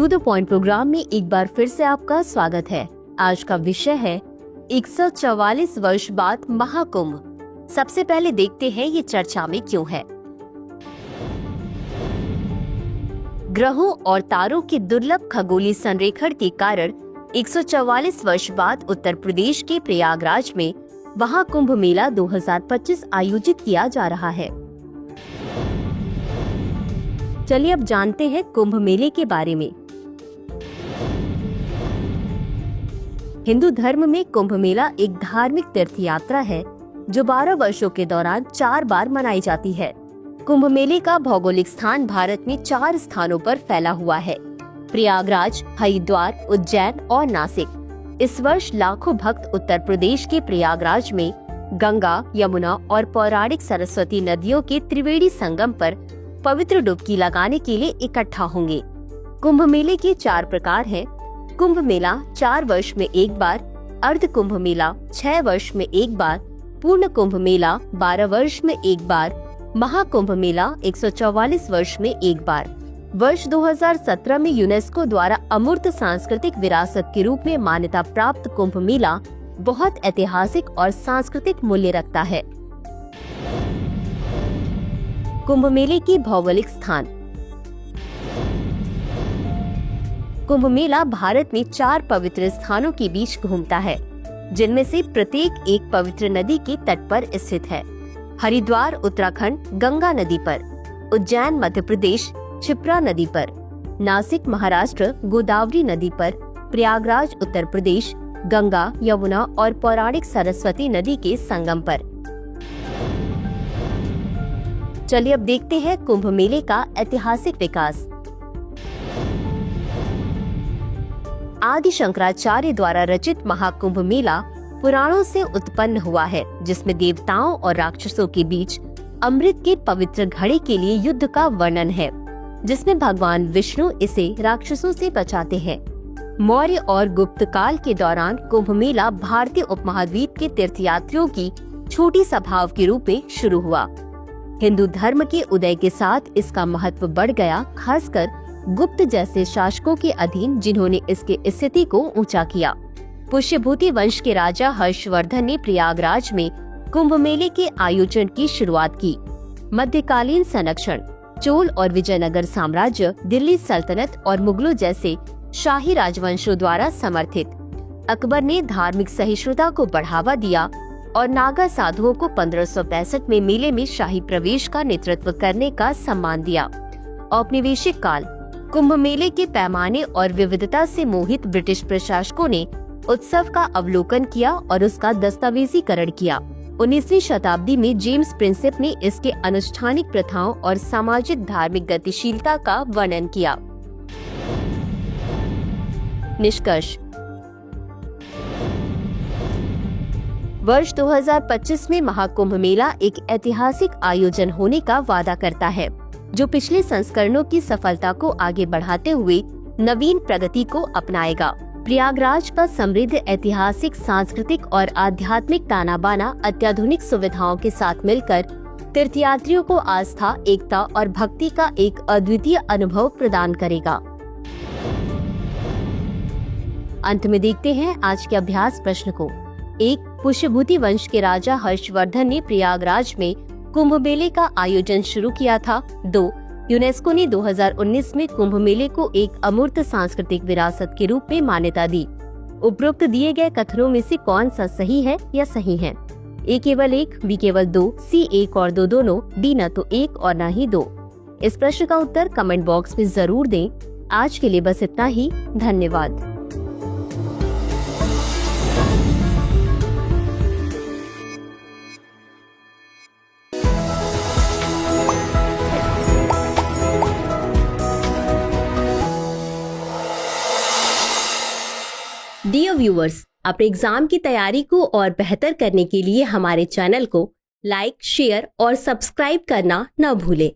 To the point programme में एक बार फिर से आपका स्वागत है। आज का विषय है 144 वर्ष बाद महाकुंभ। सबसे पहले देखते हैं ये चर्चा में क्यों है। ग्रहों और तारों के दुर्लभ खगोलीय संरेखण के कारण 144 वर्ष बाद उत्तर प्रदेश के प्रयागराज में महाकुंभ मेला 2025 आयोजित किया जा रहा है। चलिए अब जानते हैं कुंभ मेले के बारे में। हिंदू धर्म में कुंभ मेला एक धार्मिक तीर्थ यात्रा है जो 12 वर्षों के दौरान 4 बार मनाई जाती है। कुंभ मेले का भौगोलिक स्थान भारत में 4 स्थानों पर फैला हुआ है: प्रयागराज, हरिद्वार, उज्जैन और नासिक। इस वर्ष लाखों भक्त उत्तर प्रदेश के प्रयागराज में गंगा, यमुना और पौराणिक सरस्वती नदियों के त्रिवेणी संगम पर पवित्र डुबकी लगाने के लिए इकट्ठा होंगे। कुंभ मेले के 4 प्रकार हैं: कुंभ मेला 4 वर्ष में एक बार, अर्ध कुंभ मेला 6 वर्ष में एक बार, पूर्ण कुंभ मेला 12 वर्ष में एक बार, महाकुंभ मेला 144 वर्ष में एक बार। वर्ष 2017 में यूनेस्को द्वारा अमूर्त सांस्कृतिक विरासत के रूप में मान्यता प्राप्त कुंभ मेला बहुत ऐतिहासिक और सांस्कृतिक मूल्य रखता है। कुंभ मेले की भौगोलिक स्थान। कुंभ मेला भारत में 4 पवित्र स्थानों के बीच घूमता है, जिनमें से प्रत्येक एक पवित्र नदी के तट पर स्थित है। हरिद्वार उत्तराखंड गंगा नदी पर, उज्जैन मध्य प्रदेश क्षिप्रा नदी पर, नासिक महाराष्ट्र गोदावरी नदी पर, प्रयागराज उत्तर प्रदेश गंगा, यमुना और पौराणिक सरस्वती नदी के संगम पर। चलिए अब देखते हैं कुंभ मेले का ऐतिहासिक विकास। आदि शंकराचार्य द्वारा रचित महाकुंभ मेला पुराणों से उत्पन्न हुआ है, जिसमें देवताओं और राक्षसों के बीच अमृत के पवित्र घड़े के लिए युद्ध का वर्णन है, जिसमें भगवान विष्णु इसे राक्षसों से बचाते हैं। मौर्य और गुप्त काल के दौरान कुंभ मेला भारतीय उपमहाद्वीप के तीर्थयात्रियों की छोटी सभाओं के रूप में शुरू हुआ। हिंदू धर्म के उदय के साथ इसका महत्व बढ़ गया, खासकर गुप्त जैसे शासकों के अधीन, जिन्होंने इसके स्थिति को ऊंचा किया। पुष्यभूति वंश के राजा हर्षवर्धन ने प्रयागराज में कुंभ मेले के आयोजन की शुरुआत की। मध्यकालीन संरक्षण, चोल और विजयनगर साम्राज्य, दिल्ली सल्तनत और मुगलों जैसे शाही राजवंशों द्वारा समर्थित। अकबर ने धार्मिक सहिष्णुता को बढ़ावा दिया और नागा साधुओं को 1565 में मेले में शाही प्रवेश का नेतृत्व करने का सम्मान दिया। औपनिवेशिक काल। कुंभ मेले के पैमाने और विविधता से मोहित ब्रिटिश प्रशासकों ने उत्सव का अवलोकन किया और उसका दस्तावेजीकरण किया। 19वीं शताब्दी में जेम्स प्रिंसेप ने इसके अनुष्ठानिक प्रथाओं और सामाजिक धार्मिक गतिशीलता का वर्णन किया। निष्कर्ष। वर्ष 2025 में महाकुंभ मेला एक ऐतिहासिक आयोजन होने का वादा करता है, जो पिछले संस्करणों की सफलता को आगे बढ़ाते हुए नवीन प्रगति को अपनाएगा। प्रयागराज पर समृद्ध ऐतिहासिक, सांस्कृतिक और आध्यात्मिक ताना बाना अत्याधुनिक सुविधाओं के साथ मिलकर तीर्थयात्रियों को आस्था, एकता और भक्ति का एक अद्वितीय अनुभव प्रदान करेगा। अंत में देखते हैं आज के अभ्यास प्रश्न को। 1. पुष्यभूति वंश के राजा हर्षवर्धन ने प्रयागराज में कुंभ मेले का आयोजन शुरू किया था। 2. यूनेस्को ने 2019 में कुंभ मेले को एक अमूर्त सांस्कृतिक विरासत के रूप में मान्यता दी। उपरोक्त दिए गए कथनों में से कौन सा सही है या सही है? A केवल 1, B केवल 2, C 1 और 2 दोनों, D न तो 1 और न ही 2। इस प्रश्न का उत्तर कमेंट बॉक्स में जरूर दें। आज के लिए बस इतना ही। धन्यवाद। डियर व्यूअर्स, अपने एग्जाम की तैयारी को और बेहतर करने के लिए हमारे चैनल को लाइक, शेयर और सब्सक्राइब करना न भूलें।